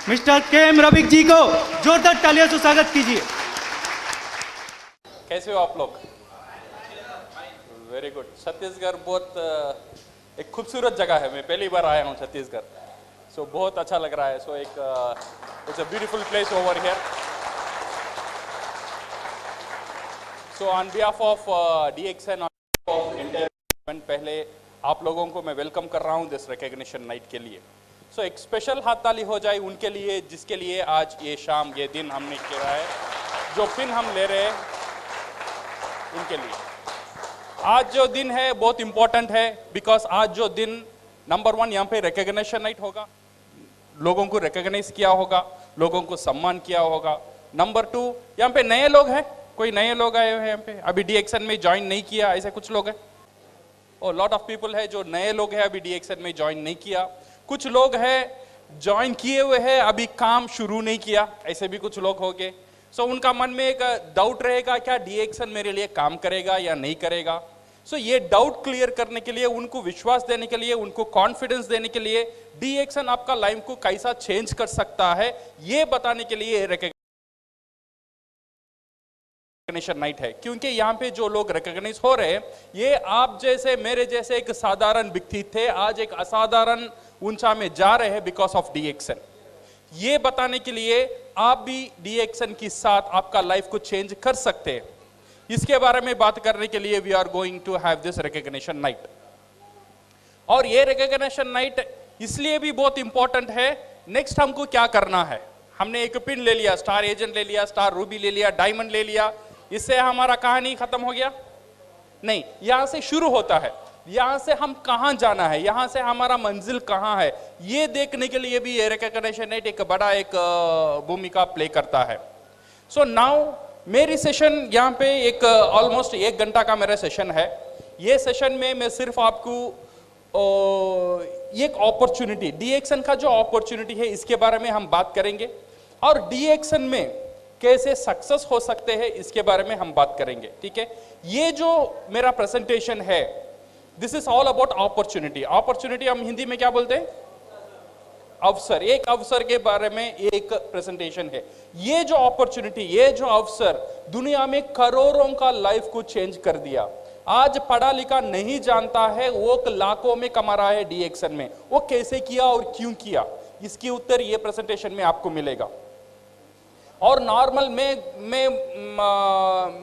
Mister KM. Rafiq जी को जोरदार तालियों से स्वागत कीजिए। कैसे हो आप लोग? Very good. छत्तीसगढ़ बहुत एक खूबसूरत जगह है। मैं पहली बार आया हूँ छत्तीसगढ़, सो बहुत अच्छा लग रहा है। So it's a beautiful place over here. So on behalf of DXN of international, पहले आप लोगों को मैं वेलकम कर रहा हूँ दिस रिकॉग्निशन नाइट के लिए। सो एक स्पेशल हाथ ताली हो जाए उनके लिए जिसके लिए आज ये शाम ये दिन हमने किया है, जो पिन हम ले रहे हैं उनके लिए। आज जो दिन है बहुत इंपॉर्टेंट है, बिकॉज आज जो दिन नंबर 1 यहाँ पे रिकॉग्निशन नाइट होगा, लोगों को रिकॉग्नाइज किया होगा, लोगों को सम्मान किया होगा। नंबर 2 यहाँ पे नए लोग हैं, कोई नए लोग आए हुए हैं यहाँ पे, अभी DXN में ज्वाइन नहीं किया, ऐसे कुछ लोग हैं। और लॉट ऑफ पीपल है जो नए लोग हैं, अभी DXN में ज्वाइन नहीं किया। कुछ लोग हैं ज्वाइन किए हुए हैं, अभी काम शुरू नहीं किया, ऐसे भी कुछ लोग होंगे। सो उनका मन में एक डाउट रहेगा, क्या DXN मेरे लिए काम करेगा या नहीं करेगा। सो ये डाउट क्लियर करने के लिए, उनको विश्वास देने के लिए, उनको कॉन्फिडेंस देने के लिए, DXN आपका लाइफ को कैसा चेंज कर सकता है ये बताने के लिए रिकॉग्निशन नाइट है। क्योंकि यहाँ पे जो लोग रिकॉग्नाइज हो रहे हैं, ये आप जैसे मेरे जैसे एक साधारण व्यक्ति थे, आज एक असाधारण ऊंचा में जा रहे हैं बिकॉज ऑफ DXN। ये बताने के लिए आप भी DXN के साथ आपका लाइफ को चेंज कर सकते हैं, इसके बारे में बात करने के लिए we are going to have this recognition night. और ये रिकॉग्निशन नाइट इसलिए भी बहुत इंपॉर्टेंट है। नेक्स्ट हमको क्या करना है, हमने एक पिन ले लिया, स्टार एजेंट ले लिया, स्टार रूबी ले लिया, डायमंड ले लिया, इससे हमारा कहानी खत्म हो गया? नहीं, यहां से शुरू होता है। यहां से हम कहां जाना है, यहां से हमारा मंजिल कहां है, ये देखने के लिए भी ये रिकॉग्निशन नाइट एक बड़ा एक भूमिका प्ले करता है। सो नाउ मेरी सेशन यहाँ पे एक ऑलमोस्ट 1 घंटा का मेरा सेशन है। ये सेशन में मैं सिर्फ आपको एक अपॉर्चुनिटी, DXN का जो अपॉर्चुनिटी है इसके बारे में हम बात करेंगे, और DXN में कैसे सक्सेस हो सकते हैं इसके बारे में हम बात करेंगे। ठीक है, ये जो मेरा प्रेजेंटेशन है, this is all about opportunity. Opportunity हम हिंदी में क्या बोलते हैं? अवसर। एक अवसर के बारे में एक प्रेजेंटेशन है। ये जो अपॉर्चुनिटी, ये जो अवसर दुनिया में करोड़ों का लाइफ को चेंज कर दिया। आज पढ़ा लिखा नहीं जानता है, वो लाखों में कमा रहा है DXN में। वो कैसे किया और क्यों किया, इसकी उत्तर ये प्रेजेंटेशन में आपको मिलेगा। और नॉर्मल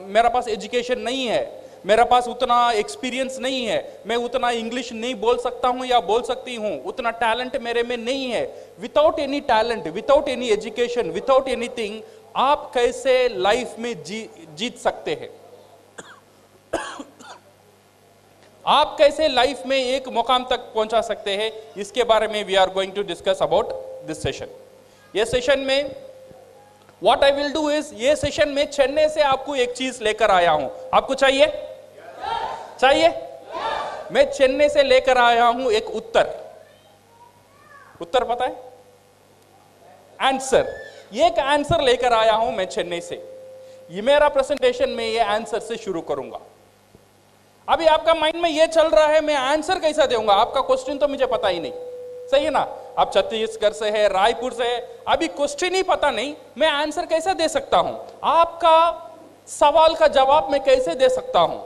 मेरा पास एजुकेशन नहीं है, मेरा पास उतना एक्सपीरियंस नहीं है, मैं उतना इंग्लिश नहीं बोल सकता हूं या बोल सकती हूं, उतना टैलेंट मेरे में नहीं है। Without any talent, without any education, without anything, आप कैसे लाइफ में जीत सकते हैं? आप कैसे लाइफ में एक मुकाम तक पहुंचा सकते हैं, इसके बारे में we are going to discuss about this session. ये सेशन में what I will do is, ये सेशन में चेन्नई से आपको एक चीज लेकर आया हूं। आपको चाहिए? चाहिए? मैं चेन्नई से लेकर आया हूं एक उत्तर। उत्तर पता है? आंसर। एक आंसर लेकर आया हूं मैं चेन्नई से। ये मेरा प्रेजेंटेशन में ये आंसर से शुरू करूंगा। अभी आपका माइंड में ये चल रहा है, मैं आंसर कैसा दूंगा? आपका क्वेश्चन तो मुझे पता ही नहीं, सही है ना? आप छत्तीसगढ़ से है, रायपुर से है, अभी क्वेश्चन ही पता नहीं, मैं आंसर कैसे दे सकता हूं? आपका सवाल का जवाब मैं कैसे दे सकता हूं?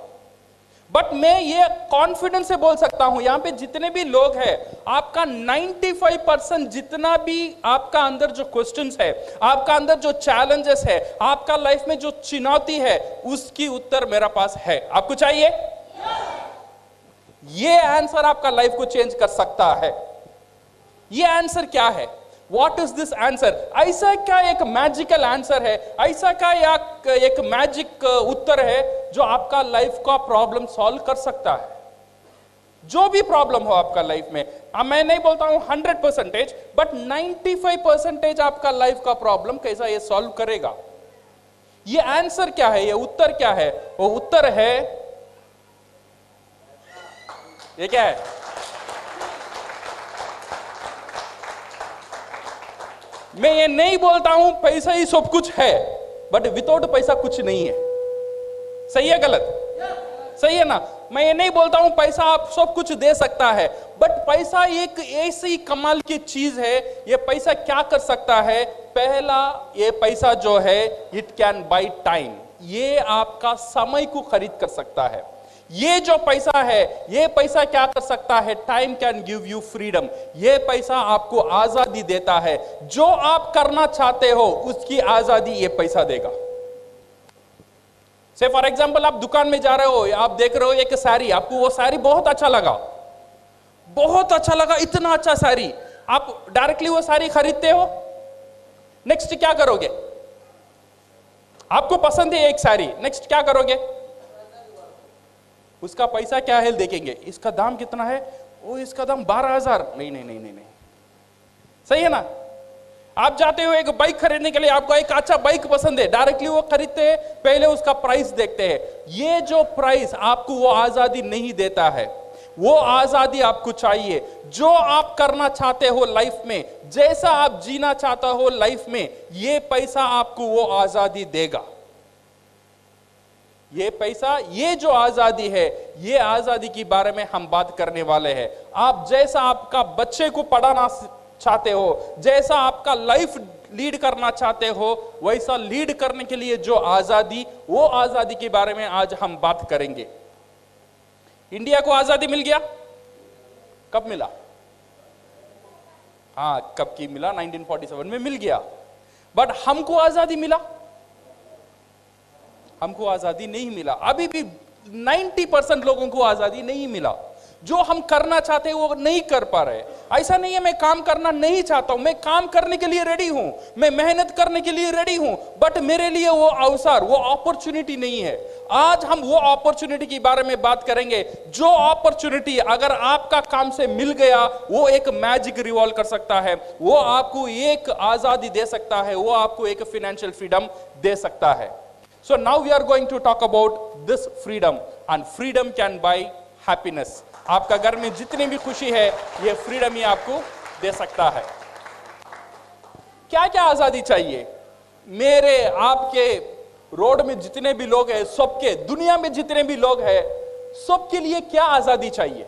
बट मैं ये कॉन्फिडेंस से बोल सकता हूं, यहां पे जितने भी लोग हैं, आपका 95% जितना भी आपका अंदर जो क्वेश्चंस है, आपका अंदर जो चैलेंजेस है, आपका लाइफ में जो चुनौती है, उसकी उत्तर मेरा पास है। आपको चाहिए? ये आंसर आपका लाइफ को चेंज कर सकता है। ये आंसर क्या है? What is this answer? ऐसा क्या एक मैजिकल आंसर है, ऐसा क्या एक मैजिक उत्तर है जो आपका लाइफ का प्रॉब्लम सॉल्व कर सकता है? जो भी प्रॉब्लम हो आपका लाइफ में, मैं नहीं बोलता हूं 100%, बट 95% आपका लाइफ का प्रॉब्लम कैसा ये सॉल्व करेगा? ये आंसर क्या है, ये उत्तर क्या है? वो उत्तर है, ये क्या है? मैं ये नहीं बोलता हूं पैसा ही सब कुछ है, बट विदाउट पैसा कुछ नहीं है। सही है गलत? सही है ना? मैं ये नहीं बोलता हूं पैसा आप सब कुछ दे सकता है, बट पैसा एक ऐसी कमाल की चीज है। ये पैसा क्या कर सकता है? पहला, ये पैसा जो है इट कैन बाय टाइम, ये आपका समय को खरीद कर सकता है। ये जो पैसा है, ये पैसा क्या कर सकता है? Time can give you freedom, ये पैसा आपको आजादी देता है। जो आप करना चाहते हो उसकी आजादी ये पैसा देगा। से फॉर एग्जाम्पल आप दुकान में जा रहे हो, आप देख रहे हो एक साड़ी, आपको वो साड़ी बहुत अच्छा लगा, बहुत अच्छा लगा, इतना अच्छा साड़ी, आप डायरेक्टली वो साड़ी खरीदते हो। नेक्स्ट क्या करोगे? आपको पसंद है एक साड़ी, नेक्स्ट क्या करोगे? उसका पैसा क्या है देखेंगे, इसका दाम कितना है, ओ इसका दाम 12,000, नहीं नहीं नहीं नहीं नहीं, सही है ना? आप जाते हो एक बाइक खरीदने के लिए, आपको एक अच्छा बाइक पसंद है, डायरेक्टली वो खरीदते हैं, पहले उसका प्राइस देखते हैं। ये जो प्राइस आपको वो आजादी नहीं देता है, वो आजादी आपको चाहिए। जो आप करना चाहते हो लाइफ में, जैसा आप जीना चाहता हो लाइफ में, ये पैसा आपको वो आजादी देगा। ये पैसा, ये जो आजादी है, ये आजादी के बारे में हम बात करने वाले हैं। आप जैसा आपका बच्चे को पढ़ाना चाहते हो, जैसा आपका लाइफ लीड करना चाहते हो, वैसा लीड करने के लिए जो आजादी, वो आजादी के बारे में आज हम बात करेंगे। इंडिया को आजादी मिल गया, कब मिला? हाँ, कब की मिला? 1947 में मिल गया। बट हमको आजादी मिला? हमको आजादी नहीं मिला। अभी भी 90% लोगों को आजादी नहीं मिला। जो हम करना चाहते हैं वो नहीं कर पा रहे। ऐसा नहीं है मैं काम करना नहीं चाहता हूं, मैं काम करने के लिए रेडी हूं, मैं मेहनत करने के लिए रेडी हूं, बट मेरे लिए वो अवसर, वो अपॉर्चुनिटी नहीं है। आज हम वो अपॉर्चुनिटी के बारे में बात करेंगे। जो अपॉर्चुनिटी अगर आपका काम से मिल गया, वो एक मैजिक रिवॉल्व कर सकता है, वो आपको एक आजादी दे सकता है, वो आपको एक फाइनेंशियल फ्रीडम दे सकता है। So now we are going to talk about this freedom, and freedom can buy happiness. आपका घर में जितनी भी खुशी है, ये फ्रीडम ही आपको दे सकता है। क्या क्या आजादी चाहिए? मेरे आपके रोड में जितने भी लोग हैं, सबके, दुनिया में जितने भी लोग हैं, सबके लिए क्या आजादी चाहिए?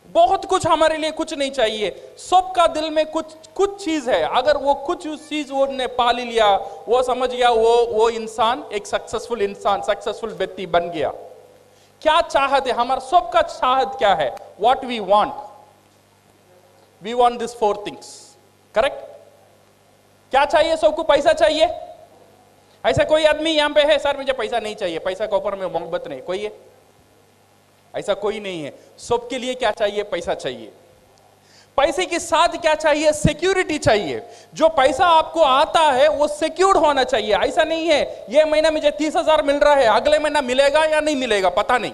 बहुत कुछ हमारे लिए कुछ नहीं चाहिए। सबका दिल में कुछ चीज है। अगर वो कुछ चीज वो ने पा लिया, वो समझ गया, वो इंसान एक सक्सेसफुल इंसान, सक्सेसफुल व्यक्ति बन गया। क्या चाहत है? हमारा सबका चाहत क्या है? What we want this 4 things, correct? क्या चाहिए सबको? पैसा चाहिए। ऐसा कोई आदमी यहां पे है, सर मुझे पैसा नहीं चाहिए, पैसा के ऊपर में मोहब्बत नहीं, कोई है? ऐसा कोई नहीं है। सबके लिए क्या चाहिए? पैसा चाहिए। पैसे के साथ क्या चाहिए? सिक्योरिटी चाहिए। जो पैसा आपको आता है वो सिक्योर्ड होना चाहिए। ऐसा नहीं है ये महीना मुझे 30,000 मिल रहा है, अगले महीना मिलेगा या नहीं मिलेगा पता नहीं,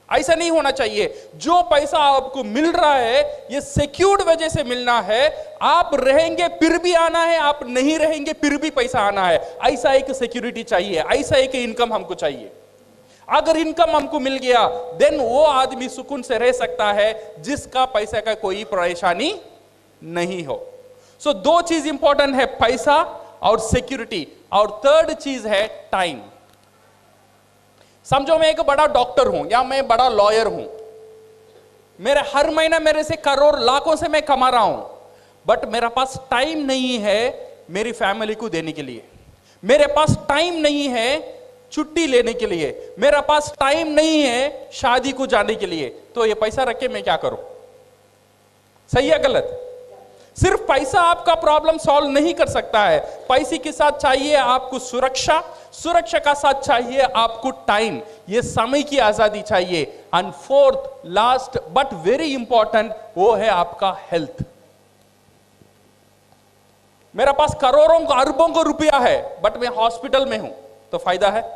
ऐसा नहीं होना चाहिए। जो पैसा आपको मिल रहा है ये सिक्योर्ड वजह से मिलना है। आप रहेंगे फिर भी आना है, आप नहीं रहेंगे फिर भी पैसा आना है। ऐसा एक सिक्योरिटी चाहिए, ऐसा एक इनकम हमको चाहिए। अगर इनकम हमको मिल गया, देन वो आदमी सुकून से रह सकता है जिसका पैसे का कोई परेशानी नहीं हो। सो 2 चीज इंपॉर्टेंट है, पैसा और सिक्योरिटी, और 3rd चीज है टाइम। समझो मैं एक बड़ा डॉक्टर हूं या मैं बड़ा लॉयर हूं, मेरे हर महीना मेरे से करोड़ लाखों से मैं कमा रहा हूं, बट मेरे पास टाइम नहीं है मेरी फैमिली को देने के लिए, मेरे पास टाइम नहीं है छुट्टी लेने के लिए, मेरा पास टाइम नहीं है शादी को जाने के लिए, तो ये पैसा रख के मैं क्या करूं? सही है गलत? सिर्फ पैसा आपका प्रॉब्लम सॉल्व नहीं कर सकता है। पैसे के साथ चाहिए आपको सुरक्षा, सुरक्षा का साथ चाहिए आपको टाइम, ये समय की आजादी चाहिए। And 4th last but very important, वो है आपका हेल्थ। मेरा पास करोड़ों अरबों को रुपया है बट मैं हॉस्पिटल में हूं, तो फायदा है?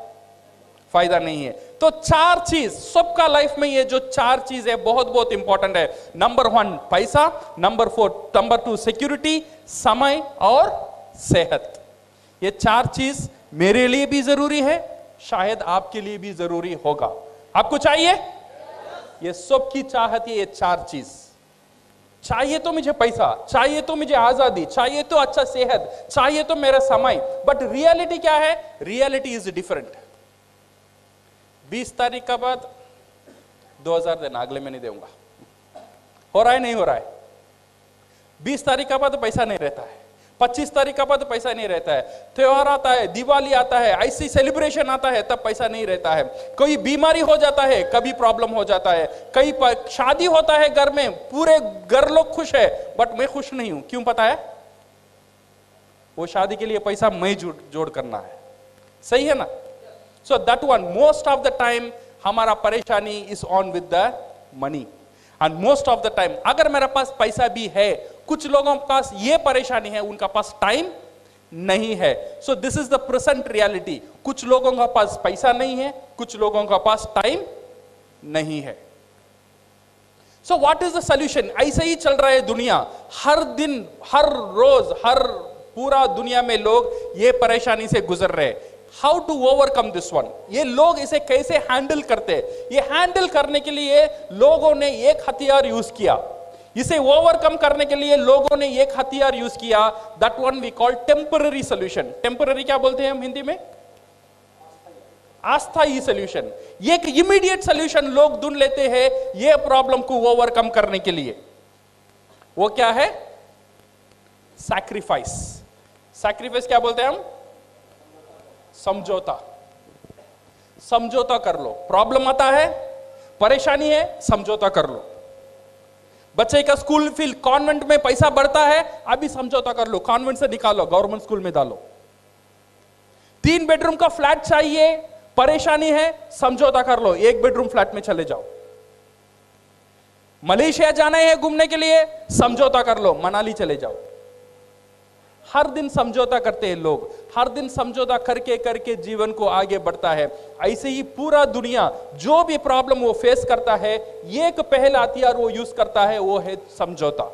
फायदा नहीं है। तो 4 चीज सबका लाइफ में, ये जो 4 चीज है बहुत बहुत इंपॉर्टेंट है। नंबर 1 पैसा, नंबर 2 सिक्योरिटी, समय और सेहत। ये 4 चीज मेरे लिए भी जरूरी है, शायद आपके लिए भी जरूरी होगा। आपको चाहिए? ये सबकी चाहत है, ये 4 चीज चाहिए। तो मुझे पैसा चाहिए, तो मुझे आजादी चाहिए, तो अच्छा सेहत चाहिए, तो मेरा समय। बट रियलिटी क्या है? Reality is different. 20 तारीख के बाद 2000 देना, अगले में नहीं दूंगा। हो रहा है नहीं हो रहा है? 20 तारीख का बाद पैसा नहीं रहता है, 25 तारीख का बाद पैसा नहीं रहता है, त्योहार आता है, दिवाली आता है, ऐसी सेलिब्रेशन आता है, तब पैसा नहीं रहता है। कोई बीमारी हो जाता है, कभी प्रॉब्लम हो जाता है, कई शादी होता है घर में, पूरे घर लोग खुश है, बट मैं खुश नहीं हूं। क्यों पता है? वो शादी के लिए पैसा मैं जोड़ करना है। सही है ना? So that one, most of the time हमारा परेशानी is on with the money. And most of the time अगर मेरे पास पैसा भी है, कुछ लोगों के पास ये परेशानी है, उनका पास टाइम नहीं है। So this is the present reality. कुछ लोगों का पास पैसा नहीं है, कुछ लोगों का पास टाइम नहीं है। So what is the solution? ऐसे ही चल रहा है दुनिया। हर दिन, हर रोज, हर पूरा दुनिया में लोग ये परेशानी से गुजर रहे हैं। How to overcome this one? ये लोग इसे कैसे हैंडल करते हैं? ये हैंडल करने के लिए लोगों ने एक हथियार यूज किया। इसे ओवरकम करने के लिए लोगों ने एक हथियार यूज किया, that one we call temporary solution. Temporary क्या बोलते हैं हम हिंदी में? अस्थायी सॉल्यूशन। एक इमीडिएट सॉल्यूशन लोग ढूंढ लेते हैं ये प्रॉब्लम को ओवरकम करने के लिए। वो क्या है? सैक्रिफाइस। सैक्रिफाइस क्या बोलते हैं हम? समझौता। समझौता कर लो। प्रॉब्लम आता है, परेशानी है, समझौता कर लो। बच्चे का स्कूल फीस, कॉन्वेंट में पैसा बढ़ता है, अभी समझौता कर लो, कॉन्वेंट से निकालो, गवर्नमेंट स्कूल में डालो। 3 बेडरूम का फ्लैट चाहिए, परेशानी है, समझौता कर लो, 1 बेडरूम फ्लैट में चले जाओ। मलेशिया जाना है घूमने के लिए, समझौता कर लो, मनाली चले जाओ। हर दिन समझौता करते हैं लोग, हर दिन समझौता करके करके जीवन को आगे बढ़ता है। ऐसे ही पूरा दुनिया जो भी प्रॉब्लम वो फेस करता है, एक पहला हथियार वो यूज करता है, वो है समझौता।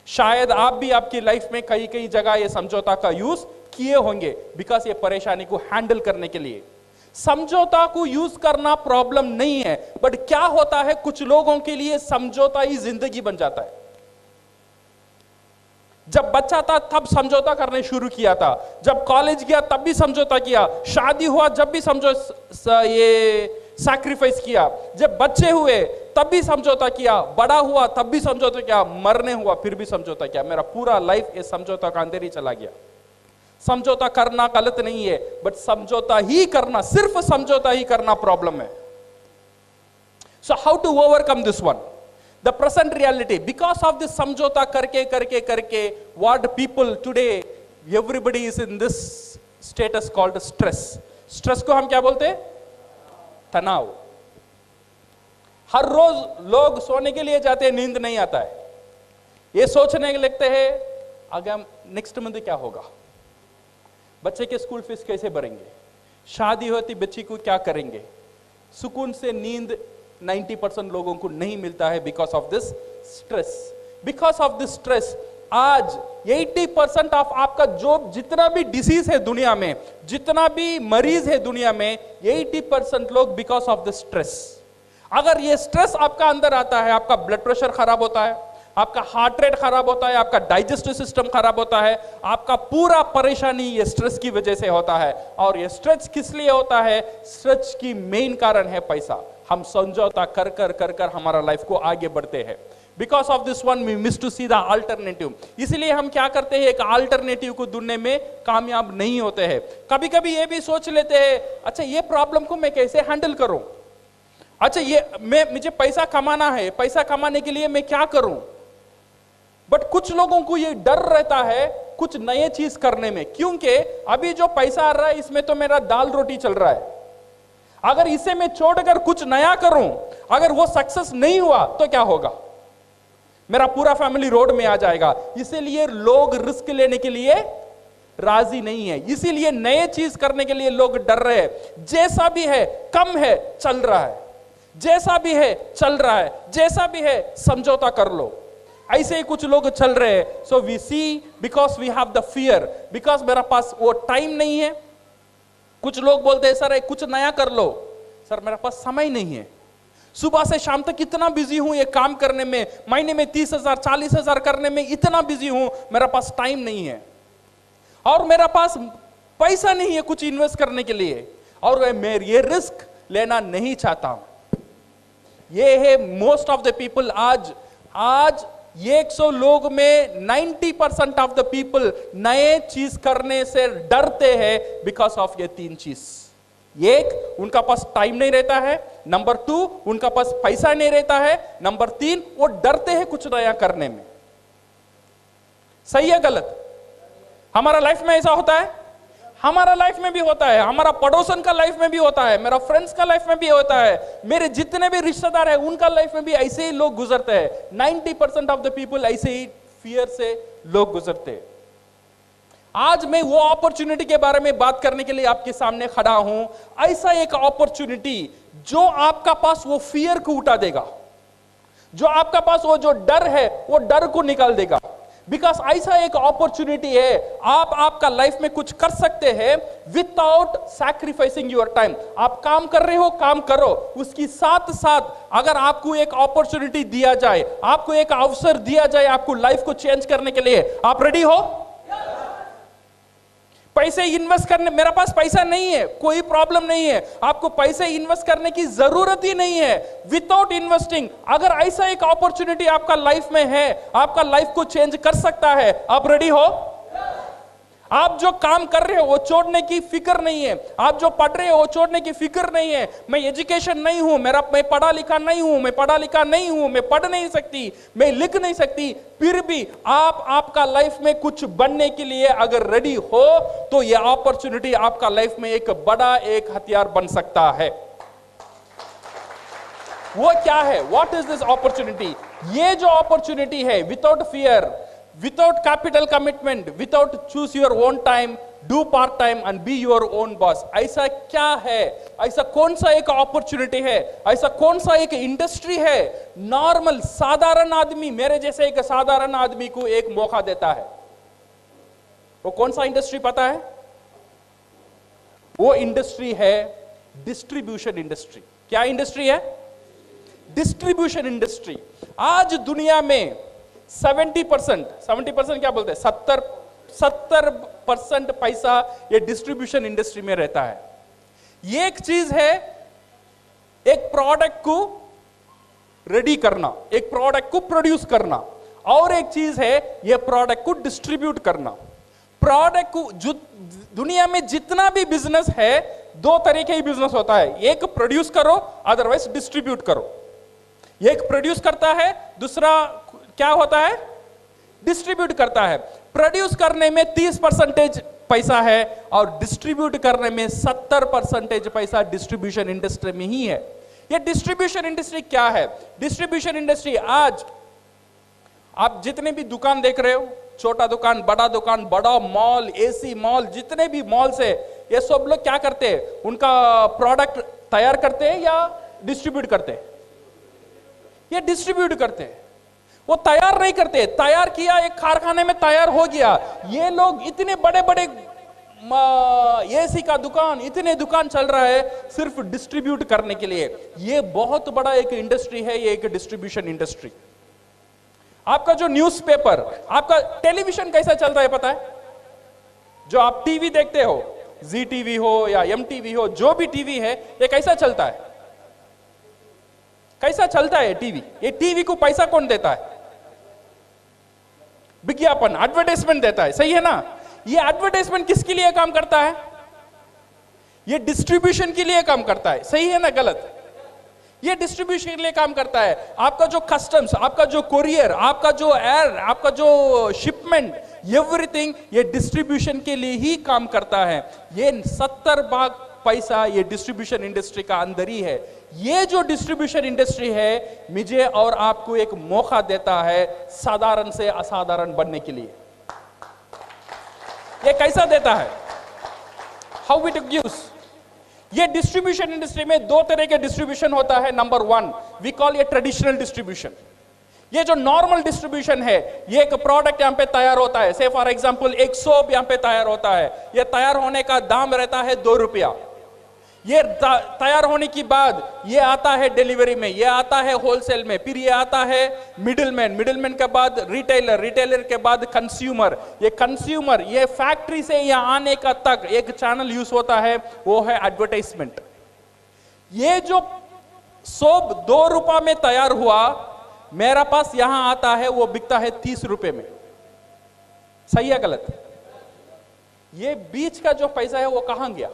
शायद आप भी आपकी लाइफ में कई कई जगह ये समझौता का यूज किए होंगे, बिकॉज ये परेशानी को हैंडल करने के लिए। समझौता को यूज करना प्रॉब्लम नहीं है, बट क्या होता है कुछ लोगों के लिए समझौता ही जिंदगी बन जाता है। जब बच्चा था तब समझौता करने शुरू किया था, जब कॉलेज गया तब भी समझौता किया, शादी हुआ जब भी ये सैक्रिफाइस किया, जब बच्चे हुए तब भी समझौता किया, बड़ा हुआ तब भी समझौता किया, मरने हुआ फिर भी समझौता किया। मेरा पूरा लाइफ ये समझौता का अंदर ही चला गया। समझौता करना गलत नहीं है, बट समझौता ही करना, सिर्फ समझौता ही करना प्रॉब्लम है। So how to overcome this one? The present reality, because of this samjhota karke, what people today, everybody is in this status called stress. Stress को हम क्या बोलते हैं? तनाव। हर रोज लोग सोने के लिए जाते हैं, नींद नहीं आता है। ये सोचने लगते हैं अगर नेक्स्ट मंथ क्या होगा, बच्चे के स्कूल फीस कैसे भरेंगे, शादी होती बच्ची को क्या करेंगे। सुकून से नींद 90% लोगों को नहीं मिलता है, because of this stress. Because of this stress आज 80% ऑफ आपका जो जितना भी डिसीज है दुनिया में, जितना भी मरीज है दुनिया में, 80% लोग बिकॉज ऑफ दिस स्ट्रेस। अगर ये स्ट्रेस आपका अंदर आता है, आपका ब्लड प्रेशर खराब होता है, आपका हार्ट रेट खराब होता है, आपका डाइजेस्टिव सिस्टम खराब होता है, आपका पूरा परेशानी ये स्ट्रेस की वजह से होता है। और ये स्ट्रेस किस लिए होता है? स्ट्रेस की मेन कारण है पैसा। हम समझौता कर कर कर कर हमारा लाइफ को आगे बढ़ते हैं। Because of this one we miss to see the alternative. इसलिए हम क्या करते हैं, एक अल्टरनेटिव को ढूंढने में कामयाब नहीं होते हैं। कभी कभी ये भी सोच लेते हैं, अच्छा ये प्रॉब्लम को मैं कैसे हैंडल करूं, अच्छा ये मुझे पैसा कमाना है, पैसा कमाने के लिए मैं क्या करूं। बट कुछ लोगों को ये डर रहता है कुछ नए चीज करने में, क्योंकि अभी जो पैसा आ रहा है इसमें तो मेरा दाल रोटी चल रहा है। अगर इसे मैं छोड़कर कुछ नया करूं, अगर वो सक्सेस नहीं हुआ तो क्या होगा, मेरा पूरा फैमिली रोड में आ जाएगा। इसीलिए लोग रिस्क लेने के लिए राजी नहीं है, इसीलिए नए चीज करने के लिए लोग डर रहे हैं। जैसा भी है, कम है, चल रहा है, जैसा भी है चल रहा है, जैसा भी है समझौता कर लो। ऐसे ही कुछ लोग चल रहे हैं। So we see, because we have the fear, because मेरा पास वो टाइम नहीं है। कुछ लोग बोलते हैं सर कुछ नया कर लो, सर मेरे पास समय नहीं है, सुबह से शाम तक इतना बिजी हूं ये काम करने में, महीने में 30,000 40,000 करने में इतना बिजी हूं, मेरा पास टाइम नहीं है, और मेरा पास पैसा नहीं है कुछ इन्वेस्ट करने के लिए, और मैं ये रिस्क लेना नहीं चाहता हूं। ये है मोस्ट ऑफ द पीपल। आज 100 लोग में 90% ऑफ द पीपल नए चीज करने से डरते हैं बिकॉज ऑफ ये 3 चीज। एक, उनका पास टाइम नहीं रहता है। नंबर 2, उनका पास पैसा नहीं रहता है। नंबर 3, वो डरते हैं कुछ नया करने में। सही है गलत? हमारा लाइफ में ऐसा होता है, हमारा लाइफ में भी होता है, हमारा पड़ोसन का लाइफ में भी होता है, मेरा फ्रेंड्स का लाइफ में भी होता है, मेरे जितने भी रिश्तेदार हैं उनका लाइफ में भी ऐसे ही लोग गुजरते हैं। 90% ऑफ द पीपल ऐसे ही फियर से लोग गुजरते हैं। आज मैं वो अपॉर्चुनिटी के बारे में बात करने के लिए आपके सामने खड़ा हूं। ऐसा एक अपॉर्चुनिटी जो आपका पास वो फियर को उठा देगा, जो आपका पास वो जो डर है वो डर को निकाल देगा। बिकॉज ऐसा एक अपॉर्चुनिटी है, आप आपका लाइफ में कुछ कर सकते हैं विदाउट सैक्रिफाइसिंग योर टाइम। आप काम कर रहे हो, काम करो, उसकी साथ साथ अगर आपको एक अपॉर्चुनिटी दिया जाए, आपको एक अवसर दिया जाए आपको लाइफ को चेंज करने के लिए, आप रेडी हो? पैसे इन्वेस्ट करने, मेरा पास पैसा नहीं है, कोई प्रॉब्लम नहीं है, आपको पैसे इन्वेस्ट करने की जरूरत ही नहीं है। विदाउट इन्वेस्टिंग अगर ऐसा एक अपॉर्चुनिटी आपका लाइफ में है, आपका लाइफ को चेंज कर सकता है, आप रेडी हो? आप जो काम कर रहे हो वो छोड़ने की फिक्र नहीं है, आप जो पढ़ रहे हो वो छोड़ने की फिक्र नहीं है। मैं एजुकेशन नहीं हूं, मैं पढ़ा लिखा नहीं हूं, मैं पढ़ा लिखा नहीं हूं, मैं पढ़ नहीं सकती, मैं लिख नहीं सकती, फिर भी आप आपका लाइफ में कुछ बनने के लिए अगर रेडी हो तो ये अपॉर्चुनिटी आपका लाइफ में एक बड़ा एक हथियार बन सकता है। वो क्या है? What is this opportunity? ये जो अपॉर्चुनिटी है, without fear, without capital commitment, without choose your own time, do part time and be your own boss, ऐसा क्या है? ऐसा कौन सा एक अपॉर्चुनिटी है? ऐसा कौन सा एक इंडस्ट्री है नॉर्मल साधारण आदमी, मेरे जैसे एक साधारण आदमी को एक मौका देता है? वो कौन सा इंडस्ट्री पता है? वो इंडस्ट्री है डिस्ट्रीब्यूशन इंडस्ट्री। क्या इंडस्ट्री है? Distribution industry. आज दुनिया में 70% क्या बोलते हैं, 70% पैसा ये डिस्ट्रीब्यूशन इंडस्ट्री में रहता है। ये एक चीज है, एक प्रोडक्ट को रेडी करना, एक प्रोडक्ट को प्रोड्यूस करना, और एक चीज है ये प्रोडक्ट को डिस्ट्रीब्यूट करना। प्रोडक्ट को, जो दुनिया में जितना भी बिजनेस है, 2 तरह के ही बिजनेस होता है, एक प्रोड्यूस करो, अदरवाइज डिस्ट्रीब्यूट करो। एक प्रोड्यूस करता है, दूसरा क्या होता है? डिस्ट्रीब्यूट करता है। प्रोड्यूस करने में 30% पैसा है और डिस्ट्रीब्यूट करने में 70% पैसा डिस्ट्रीब्यूशन इंडस्ट्री में ही है। ये डिस्ट्रीब्यूशन इंडस्ट्री क्या है? डिस्ट्रीब्यूशन इंडस्ट्री, आज आप जितने भी दुकान देख रहे हो, छोटा दुकान, बड़ा मॉल, एसी मॉल, जितने भी मॉल्स है, ये सब लोग क्या करते हैं? उनका प्रोडक्ट तैयार करते हैं या डिस्ट्रीब्यूट करते हैं? ये डिस्ट्रीब्यूट करते हैं, वो तैयार नहीं करते। तैयार किया, एक कारखाने में तैयार हो गया। ये लोग इतने बड़े बड़े एसी का दुकान, इतने दुकान चल रहा है सिर्फ डिस्ट्रीब्यूट करने के लिए। ये बहुत बड़ा एक इंडस्ट्री है, ये एक डिस्ट्रीब्यूशन इंडस्ट्री। आपका जो न्यूज़पेपर, आपका टेलीविजन कैसा चल रहा है पता है? जो आप टीवी देखते हो, जी टीवी हो या MTV हो, जो भी टीवी है, ये कैसा चलता है? कैसा चलता है टीवी? ये टीवी को पैसा कौन देता है? विज्ञापन, एडवर्टाइजमेंट देता है, सही है ना? ये एडवर्टाइजमेंट किसके लिए काम करता है? ये डिस्ट्रीब्यूशन के लिए काम करता है, सही है ना गलत? ये डिस्ट्रीब्यूशन के लिए काम करता है। आपका जो कस्टम्स, आपका जो कोरियर, आपका जो एयर, आपका जो शिपमेंट, एवरीथिंग ये डिस्ट्रीब्यूशन के लिए ही काम करता है। ये 70% पैसा ये डिस्ट्रीब्यूशन इंडस्ट्री का अंदर ही है। ये जो डिस्ट्रीब्यूशन इंडस्ट्री है, मुझे और आपको एक मौका देता है साधारण से असाधारण बनने के लिए। ये कैसा देता है? How it gives? ये डिस्ट्रीब्यूशन इंडस्ट्री में 2 तरह के डिस्ट्रीब्यूशन होता है। नंबर 1 वी कॉल ये ट्रेडिशनल डिस्ट्रीब्यूशन। ये जो नॉर्मल डिस्ट्रीब्यूशन है, ये एक प्रोडक्ट यहां पे तैयार होता है, से फॉर एग्जांपल एक सोप यहां पे तैयार होता है। ये तैयार होने का दाम रहता है 2 रुपया। ये तैयार होने की बाद ये आता है डिलीवरी में, ये आता है होलसेल में, फिर ये आता है मिडिलमैन के बाद रिटेलर के बाद कंज्यूमर। ये कंज्यूमर, ये फैक्ट्री से यहाँ आने का तक एक चैनल यूज होता है, वो है एडवर्टाइजमेंट। ये जो सोप 2 रुपए में तैयार हुआ, मेरा पास यहां आता है वो बिकता है 30 रुपए में। सही है गलत? ये बीच का जो पैसा है वो कहां गया?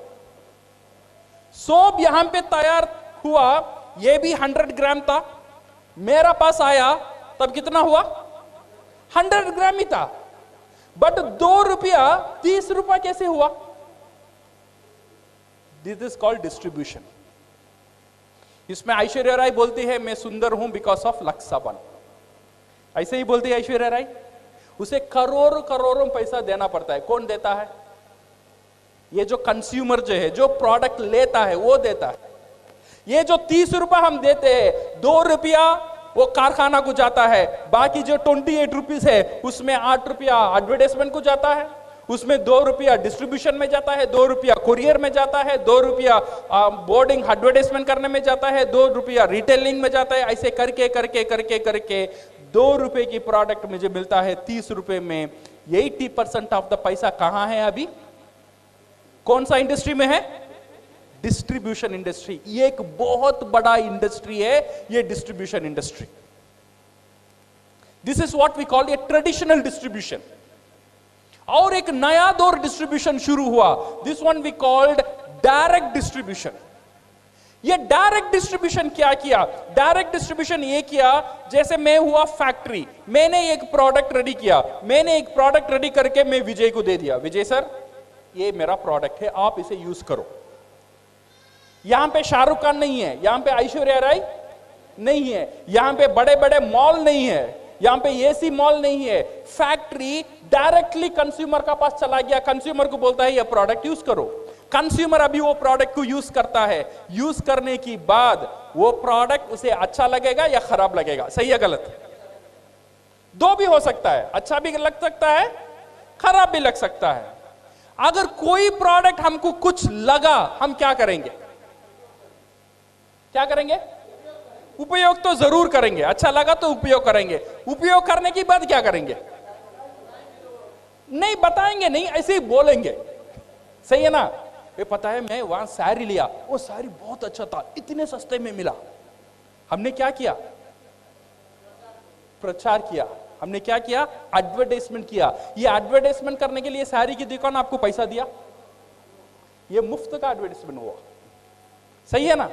सोप यहां पे तैयार हुआ, ये भी 100 ग्राम था, मेरा पास आया तब कितना हुआ? 100 ग्राम ही था, बट 2 रुपया 30 रुपया कैसे हुआ? This is called distribution. इसमें ऐश्वर्या राय बोलती है मैं सुंदर हूं बिकॉज ऑफ लक्स साबन। ऐसे ही बोलती है ऐश्वर्या राय। उसे करोड़ों करोड़ों पैसा देना पड़ता है। कौन देता है? ये जो कंज्यूमर जो है, जो प्रोडक्ट लेता है वो देता है। ये जो 30 रुपया हम देते हैं, 2 रुपया वो कारखाना को जाता है, बाकी जो 28 रुपीज है उसमें 8 रुपया एडवर्टाइजमेंट को जाता है, उसमें 2 रुपया डिस्ट्रीब्यूशन में जाता है, 2 रुपया कुरियर में जाता है, 2 रुपया बोर्डिंग एडवर्टाइजमेंट करने में जाता है, 2 रुपया रिटेलिंग में जाता है। ऐसे करके करके करके करके 2 रुपए की प्रोडक्ट मुझे मिलता है 30 रुपए में। 80% ऑफ द पैसा कहां है अभी? कौन सा इंडस्ट्री में है? Distribution industry. ये एक बहुत बड़ा इंडस्ट्री है, ये distribution industry. This is what we call a traditional distribution. और एक नया दौर डिस्ट्रीब्यूशन शुरू हुआ, this one we called direct distribution. ये डायरेक्ट डिस्ट्रीब्यूशन क्या किया? डायरेक्ट डिस्ट्रीब्यूशन ये किया, जैसे मैं हुआ फैक्ट्री, मैंने एक प्रोडक्ट रेडी किया, मैंने एक प्रोडक्ट रेडी करके मैं विजय को दे दिया, विजय सर ये मेरा प्रोडक्ट है, आप इसे यूज करो। यहां पे शाहरुख खान नहीं है, यहां पे ऐश्वर्या राय नहीं है, यहां पे बड़े बड़े मॉल नहीं है, यहां पे एसी मॉल नहीं है। फैक्ट्री डायरेक्टली कंज्यूमर का पास चला गया, कंज्यूमर को बोलता है ये प्रोडक्ट यूज करो। कंज्यूमर अभी वो प्रोडक्ट को यूज करता है, यूज करने की बाद वो प्रोडक्ट उसे अच्छा लगेगा या खराब लगेगा? सही है गलत? दो भी हो सकता है, अच्छा भी लग सकता है, खराब भी लग सकता है। अगर कोई प्रोडक्ट हमको कुछ लगा, हम क्या करेंगे? क्या करेंगे? उपयोग तो जरूर करेंगे। अच्छा लगा तो उपयोग करेंगे। उपयोग करने के बाद क्या करेंगे? नहीं बताएंगे, नहीं ऐसे ही बोलेंगे। सही है ना? ये पता है मैं वहां साड़ी लिया, वो साड़ी बहुत अच्छा था, इतने सस्ते में मिला। हमने क्या किया? प्रचार किया। हमने क्या किया? एडवर्टाइजमेंट किया। ये एडवर्टाइजमेंट करने के लिए साड़ी की दुकान आपको पैसा दिया, ये मुफ्त का एडवर्टाइजमेंट हुआ। सही है ना?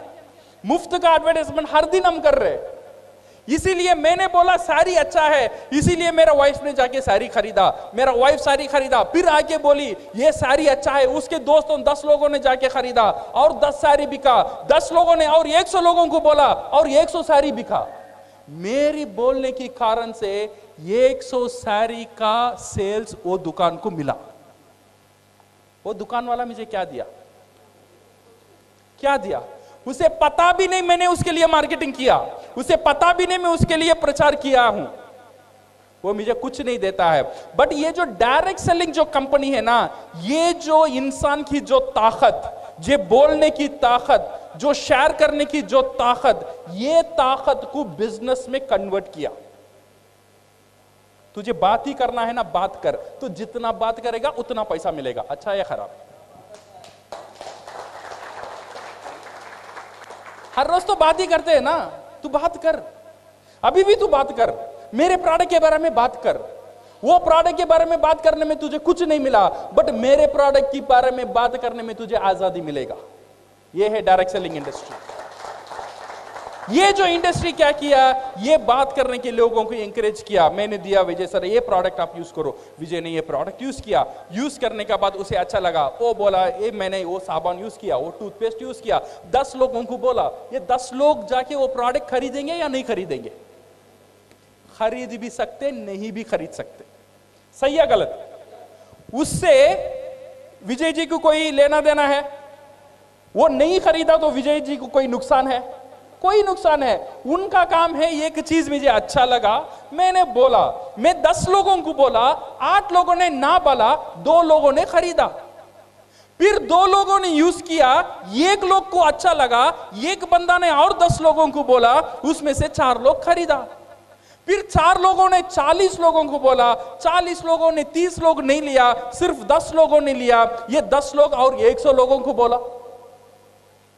मुफ्त का एडवर्टाइजमेंट हर दिन हम कर रहे हैं। इसीलिए मैंने बोला साड़ी अच्छा है, इसीलिए मेरा वाइफ ने जाके साड़ी खरीदा, मेरा वाइफ साड़ी खरीदा, फिर आके बोली ये साड़ी अच्छा है, उसके दोस्तों 10 लोगों ने जाके खरीदा और 10 साड़ी बिका, 10 लोगों ने और 100 लोगों को बोला और 100 साड़ी बिका। मेरी बोलने के कारण से 100 साड़ी का सेल्स वो दुकान को मिला। वो दुकान वाला मुझे क्या दिया? क्या दिया? उसे पता भी नहीं मैंने उसके लिए मार्केटिंग किया, उसे पता भी नहीं मैं उसके लिए प्रचार किया हूं, वो मुझे कुछ नहीं देता है। बट ये जो डायरेक्ट सेलिंग जो कंपनी है ना, ये जो इंसान की जो ताकत, जो बोलने की ताकत, जो शेयर करने की जो ताकत, ये ताकत को बिजनेस में कन्वर्ट किया। तुझे बात ही करना है ना, बात कर। तो जितना बात करेगा उतना पैसा मिलेगा। अच्छा या खराब? हर रोज तो बात ही करते हैं ना। तू बात कर, अभी भी तू बात कर, मेरे प्रोडक्ट के बारे में बात कर। वो प्रोडक्ट के बारे में बात करने में तुझे कुछ नहीं मिला, बट मेरे प्रोडक्ट के बारे में बात करने में तुझे आजादी मिलेगा। ये है डायरेक्ट सेलिंग इंडस्ट्री। ये जो इंडस्ट्री क्या किया? ये बात करने के लोगों को एंकरेज किया। मैंने दिया विजय सर ये प्रोडक्ट आप यूज करो। विजय ने ये प्रोडक्ट यूज किया, यूज करने के बाद उसे अच्छा लगा, वो बोला ये मैंने वो साबुन यूज किया, वो टूथपेस्ट यूज किया, 10 लोगों को बोला। ये 10 लोग जाके वो प्रोडक्ट खरीदेंगे या नहीं खरीदेंगे? खरीद भी सकते, नहीं भी खरीद सकते। सही या गलत? उससे विजय जी को कोई लेना देना है? वो नहीं खरीदा तो विजय जी को कोई नुकसान है? कोई नुकसान है। उनका काम है एक चीज मुझे अच्छा लगा, मैंने बोला, मैं 10 लोगों को बोला, 8 लोगों ने ना बोला, 2 लोगों ने खरीदा। फिर 2 लोगों ने यूज किया, 1 लोग को अच्छा लगा, एक बंदा ने और 10 लोगों को बोला, उसमें से 4 लोग खरीदा। फिर 4 लोगों ने 40 लोगों को बोला, 40 लोगों ने 30 लोग नहीं लिया, सिर्फ 10 लोगों ने लिया। ये 10 लोग और 100 लोगों को बोला।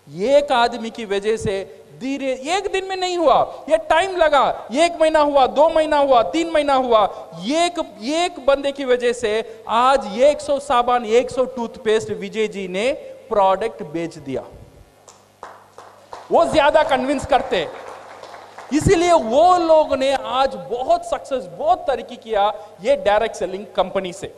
एक आदमी की वजह से धीरे, एक दिन में नहीं हुआ, ये टाइम लगा, 1 महीना हुआ, 2 महीना हुआ, 3 महीना हुआ। एक बंदे की वजह से आज 100 साबुन, 100 टूथपेस्ट विजय जी ने प्रोडक्ट बेच दिया। वो ज्यादा कन्विंस करते, इसीलिए वो लोग ने आज बहुत सक्सेस, बहुत तरक्की किया ये डायरेक्ट सेलिंग कंपनी से।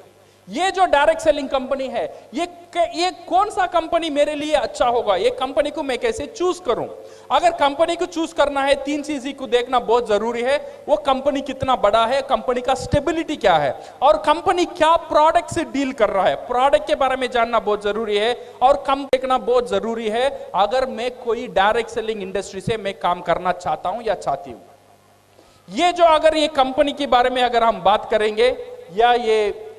ये जो डायरेक्ट सेलिंग कंपनी है, ये कौन सा कंपनी मेरे लिए अच्छा होगा, ये कंपनी को मैं कैसे चूज करूं? अगर कंपनी को चूज करना है, 3 चीज को देखना बहुत जरूरी है। वो कंपनी कितना बड़ा है, कंपनी का स्टेबिलिटी क्या है, और कंपनी क्या प्रोडक्ट से डील कर रहा है, प्रोडक्ट के बारे में जानना बहुत जरूरी है, और कम देखना बहुत जरूरी है। अगर मैं कोई डायरेक्ट सेलिंग इंडस्ट्री से मैं काम करना चाहता हूं या चाहती हूं, ये जो अगर ये कंपनी के बारे में अगर हम बात करेंगे, या ये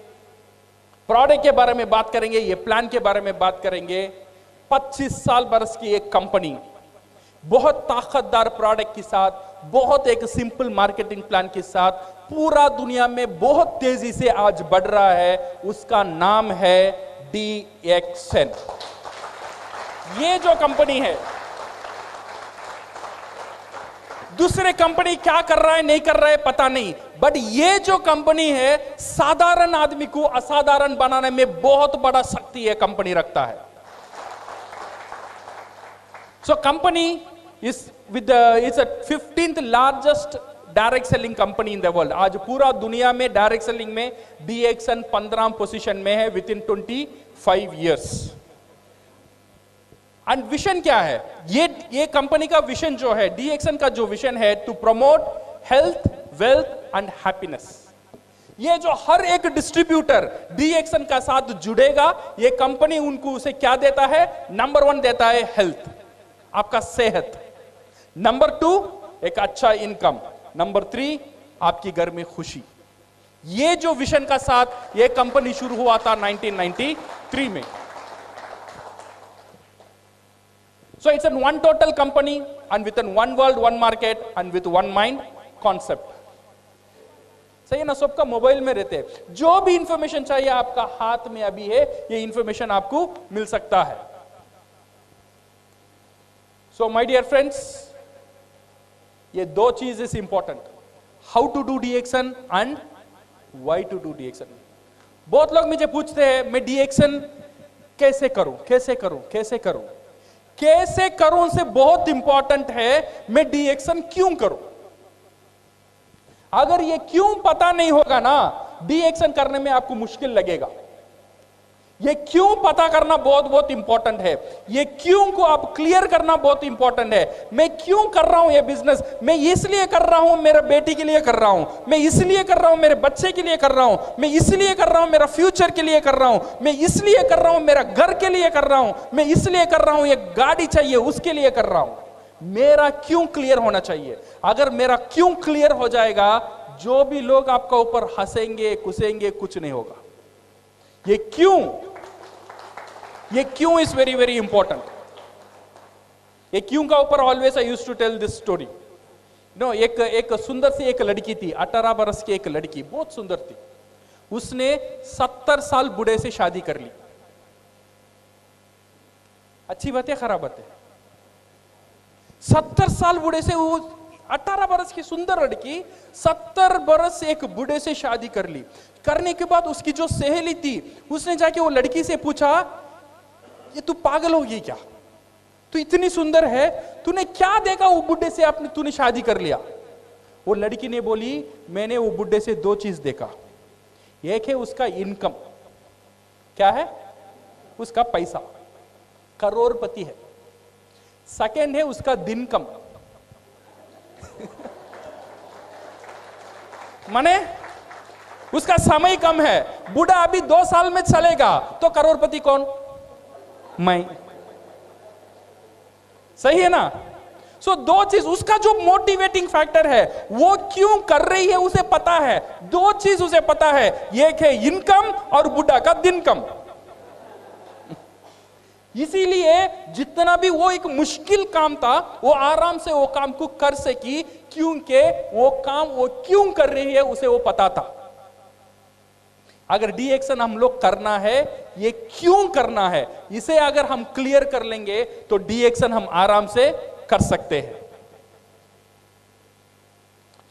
प्रोडक्ट के बारे में बात करेंगे, ये प्लान के बारे में बात करेंगे, 25 साल बरस की एक कंपनी बहुत ताकतदार प्रोडक्ट के साथ, बहुत एक सिंपल मार्केटिंग प्लान के साथ पूरा दुनिया में बहुत तेजी से आज बढ़ रहा है। उसका नाम है DXN। ये जो कंपनी है, दूसरे कंपनी क्या कर रहा है नहीं कर रहा है पता नहीं, बट ये जो कंपनी है साधारण आदमी को असाधारण बनाने में बहुत बड़ा शक्ति है कंपनी रखता है। So company is with it's a 15th largest direct selling company in the world. आज पूरा दुनिया में डायरेक्ट सेलिंग में DXN 15 पोजीशन में है with in 25 years. And vision क्या है? ये कंपनी का विजन जो है, DXN का जो विजन है, to promote health, wealth and happiness. ये जो हर एक डिस्ट्रीब्यूटर DXN का साथ जुड़ेगा, ये कंपनी उनको उसे क्या देता है? नंबर 1 देता है हेल्थ, आपका सेहत। नंबर 2 एक अच्छा इनकम। नंबर 3 आपकी घर में खुशी। ये जो विजन का साथ ये कंपनी शुरू हुआ था 1993 में। So it's an one total company and with an one world, one market and with one mind concept. सही है ना? सबका मोबाइल में रहते हैं, जो भी इंफॉर्मेशन चाहिए आपका हाथ में अभी है, ये इंफॉर्मेशन आपको मिल सकता है। So my dear friends, ये 2 चीजें important, how to do DXN and why to do DXN। बहुत लोग मुझे पूछते हैं मैं DXN कैसे करूं, कैसे करूं, कैसे करूं। कैसे करूं से बहुत इंपॉर्टेंट है मैं DXN क्यों करूं। अगर ये क्यों पता नहीं होगा ना, DXN करने में आपको मुश्किल लगेगा। ये क्यों पता करना बहुत बहुत इंपॉर्टेंट है। ये क्यों को आप क्लियर करना बहुत इंपॉर्टेंट है। मैं क्यों कर रहा हूं ये बिजनेस? मैं इसलिए कर रहा हूं, मेरे बेटी के लिए कर रहा हूं, मैं इसलिए कर रहा हूं, मेरे बच्चे के लिए कर रहा हूं, मैं इसलिए कर रहा हूं, मेरा फ्यूचर के लिए कर रहा हूं, मैं इसलिए कर रहा हूं, मेरा घर के लिए कर रहा हूं, मैं इसलिए कर रहा हूं, ये गाड़ी चाहिए उसके लिए कर रहा हूं। मेरा क्यों क्लियर होना चाहिए। अगर मेरा क्यों क्लियर हो जाएगा, जो भी लोग आपका ऊपर हंसेंगे, कुसेंगे, कुछ नहीं होगा। ये क्यों इज वेरी वेरी इंपॉर्टेंट। ये क्यों का ऊपर always I used to tell this story. No, एक सुंदर सी एक लड़की थी, 18 बरस की एक लड़की, बहुत सुंदर थी। उसने 70 साल बूढ़े से शादी कर ली। अच्छी बात है, खराब बात है? 70 साल बूढ़े से, वो 18 बरस की सुंदर लड़की 70 बरस से एक बूढ़े से शादी कर ली। करने के बाद उसकी जो सहेली थी, उसने जाके वो लड़की से पूछा, ये तू पागल होगी क्या? तू इतनी सुंदर है, तूने क्या देखा वो बुढ़े से तूने शादी कर लिया? वो लड़की ने बोली, मैंने वो बुढ़े से 2 चीज देखा। एक है उसका इनकम, क्या है? उसका पैसा, करोड़पति है। सेकंड है उसका दिनकम माने उसका समय कम है। बूढ़ा अभी 2 साल में चलेगा, तो करोड़पति कौन? मैं। सही है ना? सो 2 चीज, उसका जो मोटिवेटिंग फैक्टर है, वो क्यों कर रही है उसे पता है। 2 चीज उसे पता है, एक है इनकम और बुढ़ा का दिनकम। इसीलिए जितना भी वो एक मुश्किल काम था, वो आराम से वो काम को कर सकी, क्योंकि वो काम वो क्यों कर रही है उसे वो पता था। अगर DXN हम लोग करना है, ये क्यों करना है, इसे अगर हम क्लियर कर लेंगे तो DXN हम आराम से कर सकते हैं।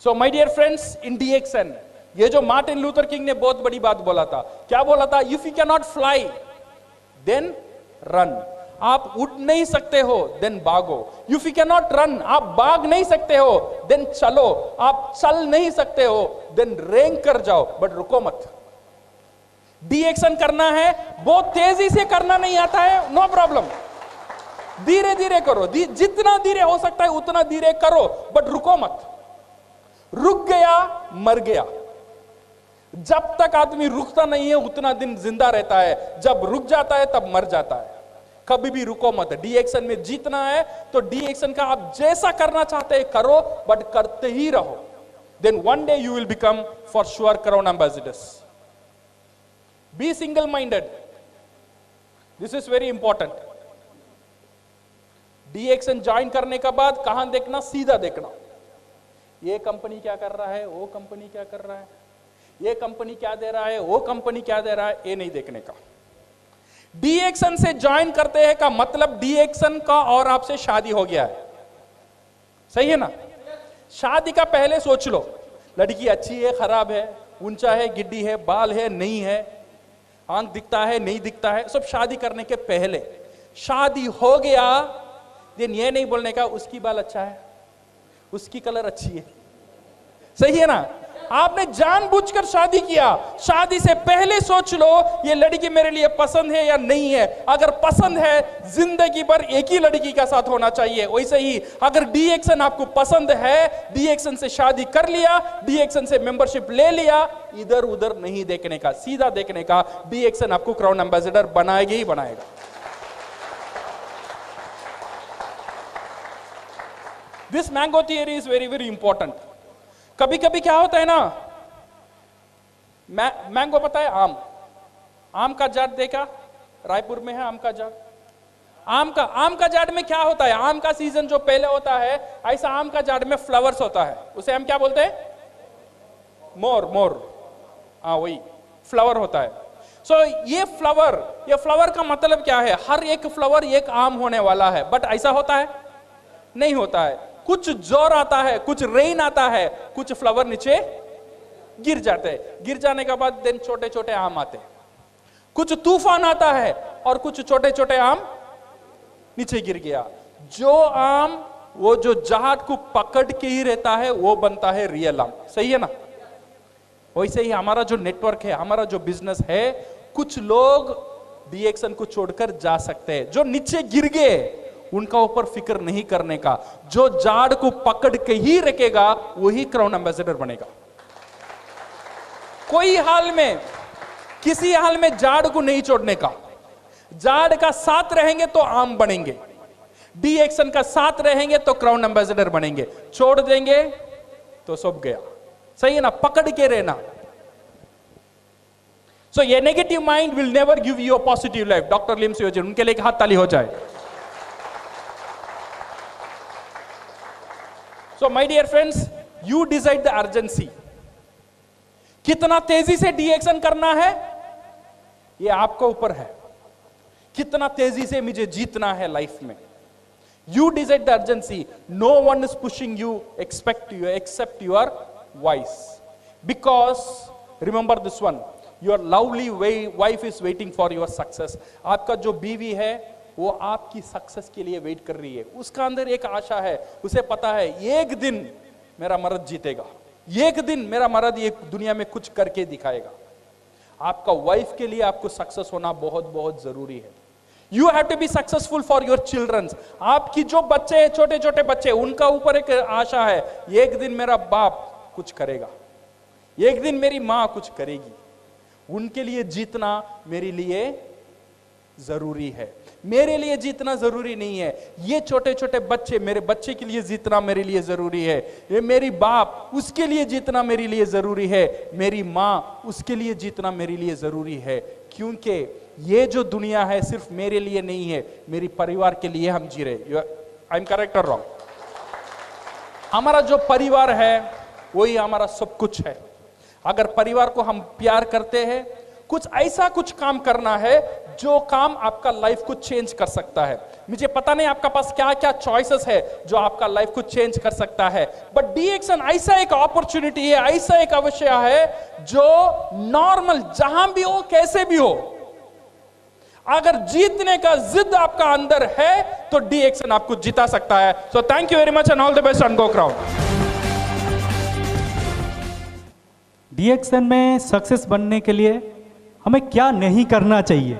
So my dear friends, in DXN ये जो मार्टिन लूथर किंग ने बहुत बड़ी बात बोला था, क्या बोला था? If you can not fly then run. आप उड़ नहीं सकते हो देन भागो। If you can not run, आप भाग नहीं सकते हो देन चलो। आप चल नहीं सकते हो देन रेंग कर जाओ, बट रुको मत। DXN करना है, बहुत तेजी से करना नहीं आता है, नो प्रॉब्लम, धीरे धीरे करो, जितना धीरे हो सकता है उतना धीरे करो, बट रुको मत। रुक गया मर गया। जब तक आदमी रुकता नहीं है उतना दिन जिंदा रहता है, जब रुक जाता है तब मर जाता है। कभी भी रुको मत। DXN में जीतना है तो DXN का आप जैसा करना चाहते हैं करो, बट करते ही रहो। Then one day you will become for sure crown ambassadors. Be single minded, this is very important. DXN join करने के बाद कहां देखना? सीधा देखना। ये कंपनी क्या कर रहा है, वो कंपनी क्या कर रहा है, ये कंपनी क्या दे रहा है, वो कंपनी क्या दे रहा है, ये नहीं देखने का। DXN से ज्वाइन करते हैं का मतलब DXN का और आपसे शादी हो गया है, सही है ना? शादी का पहले सोच लो, लड़की अच्छी है, खराब है, ऊंचा है, गिड्डी है, बाल है, नहीं है, आंख दिखता है, नहीं दिखता है, सब शादी करने के पहले। शादी हो गया दिन ये नहीं बोलने का उसकी बाल अच्छा है, उसकी कलर अच्छी है, सही है ना? आपने जानबूझकर शादी किया। शादी से पहले सोच लो ये लड़की मेरे लिए पसंद है या नहीं है। अगर पसंद है, जिंदगी भर एक ही लड़की के साथ होना चाहिए। वैसे ही अगर DXN आपको पसंद है, DXN से शादी कर लिया, DXN से मेंबरशिप ले लिया, इधर उधर नहीं देखने का, सीधा देखने का। DXN आपको क्राउन एम्बेसडर बनाएगा ही बनाएगा। This mango theory is very very important. कभी कभी क्या होता है ना, मैंगो पता है, आम का जाट देखा? रायपुर में है आम का जाट। आम का जाट में क्या होता है? आम का सीजन जो पहले होता है, ऐसा आम का जाट में फ्लावर्स होता है, उसे हम क्या बोलते हैं? मोर। हाँ, वही फ्लावर होता है। सो ये फ्लावर का मतलब क्या है? हर एक फ्लावर एक आम होने वाला है, बट ऐसा होता है? नहीं होता है। कुछ जोर आता है, कुछ रेन आता है, कुछ फ्लावर नीचे गिर जाते हैं। गिर जाने के बाद देन छोटे छोटे आम आते हैं। कुछ तूफान आता है और कुछ छोटे छोटे आम नीचे गिर गया। जो आम वो जो जाट को पकड़ के ही रहता है वो बनता है रियल आम, सही है ना? वैसे ही हमारा जो नेटवर्क है, हमारा जो बिजनेस है, कुछ लोग DXN को छोड़कर जा सकते हैं। जो नीचे गिर गए उनका ऊपर फिक्र नहीं करने का। जो जाड़ को पकड़ के ही रखेगा वही क्राउन एम्बेसडर बनेगा। कोई हाल में, किसी हाल में जाड़ को नहीं छोड़ने का। जाड़ का साथ रहेंगे तो आम बनेंगे, DXN का साथ रहेंगे तो क्राउन एम्बेसडर बनेंगे। छोड़ देंगे तो सब गया, सही है ना? पकड़ के रहना। सो ये negative mind will never give you a positive life. Doctor Lim Siojan, उनके लिए एक हाथ ताली हो जाए। So my dear friends, you decide the urgency. कितना तेजी से DXN करना है ये आपको ऊपर है। कितना तेजी से मुझे जीतना है लाइफ में, you decide the urgency. No one is pushing you except your voice. Because remember this one, your lovely wife is waiting for your success. आपका जो बीवी है वो आपकी सक्सेस के लिए वेट कर रही है। उसका अंदर एक आशा है, उसे पता है एक दिन मेरा मर्द जीतेगा, एक दिन मेरा मर्द ये दुनिया में कुछ करके दिखाएगा। आपका वाइफ के लिए आपको सक्सेस होना बहुत बहुत जरूरी है। You have to be successful for your childrens. आपकी जो बच्चे हैं, छोटे छोटे बच्चे, उनका ऊपर एक आशा है, एक दिन मेरा बाप कुछ करेगा, एक दिन मेरी मां कुछ करेगी। उनके लिए जीतना मेरे लिए जरूरी है। मेरे लिए जीतना जरूरी नहीं है। ये छोटे छोटे बच्चे, मेरे बच्चे के लिए जीतना मेरे लिए जरूरी है। ये मेरी बाप, उसके लिए जीतना मेरे लिए जरूरी है। मेरी माँ, उसके लिए जीतना मेरे लिए जरूरी है। क्योंकि ये जो दुनिया है सिर्फ मेरे लिए नहीं है, मेरी परिवार के लिए हम जी रहे। आई एम करेक्ट और रॉन्ग? हमारा जो परिवार है वही हमारा सब कुछ है। अगर परिवार को हम प्यार करते हैं, कुछ ऐसा कुछ काम करना है जो काम आपका लाइफ को चेंज कर सकता है। मुझे पता नहीं आपका पास क्या क्या चॉइसेस है जो आपका लाइफ को चेंज कर सकता है, बट DXN ऐसा एक अपॉर्चुनिटी है, ऐसा एक अवसर है जो नॉर्मल जहां भी हो कैसे भी हो, अगर जीतने का जिद आपका अंदर है तो DXN आपको जिता सकता है। So thank you very much and all the best and go crowd. DXN में सक्सेस बनने के लिए हमें क्या नहीं करना चाहिए?